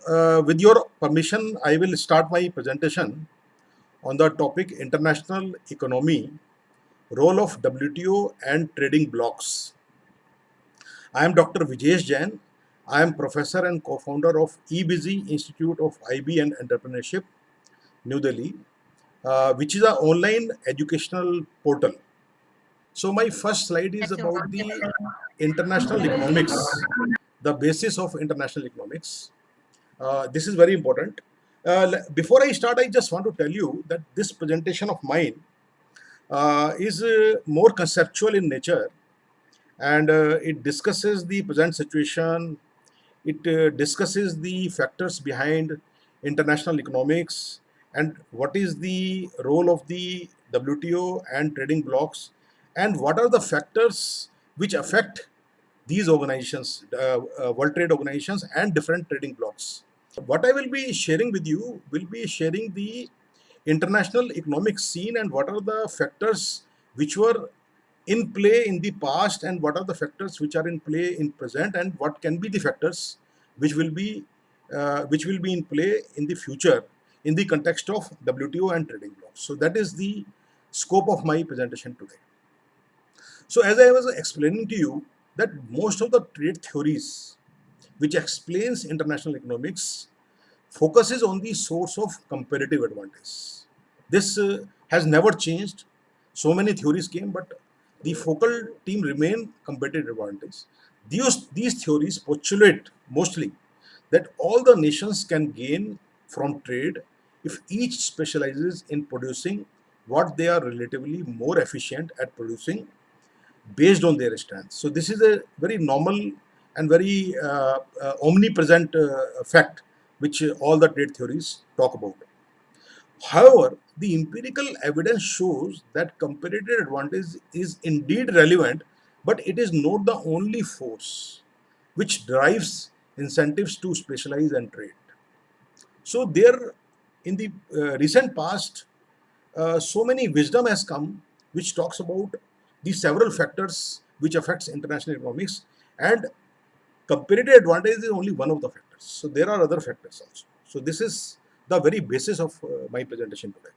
with your permission, I will start my presentation on the topic international economy, role of WTO and trading blocks. I am Dr. Vijesh Jain. I am professor and co-founder of eBusy Institute of IB and Entrepreneurship, New Delhi, which is an online educational portal. So my first slide is about the international economics, the basis of international economics. This is very important. Before I start, I just want to tell you that this presentation of mine is more conceptual in nature, and it discusses the present situation. It discusses the factors behind international economics and what is the role of the WTO and trading blocks, and what are the factors which affect these organizations, World Trade Organizations and different trading blocks. What I will be sharing with you will be sharing the international economic scene and what are the factors which were in play in the past and what are the factors which are in play in present and what can be the factors which will be in play in the future in the context of WTO and trading blocks. So that is the scope of my presentation today. So as I was explaining to you that most of the trade theories which explains international economics focuses on the source of comparative advantage. This has never changed. So many theories came, but the focal team remain competitive advantage. These theories postulate mostly that all the nations can gain from trade if each specializes in producing what they are relatively more efficient at producing based on their strengths. So this is a very normal and very omnipresent fact which all the trade theories talk about. However, the empirical evidence shows that competitive advantage is indeed relevant, but it is not the only force which drives incentives to specialize and trade. So there, in the recent past, so many wisdom has come which talks about the several factors which affects international economics, and competitive advantage is only one of the factors. So there are other factors also. So this is the very basis of my presentation today.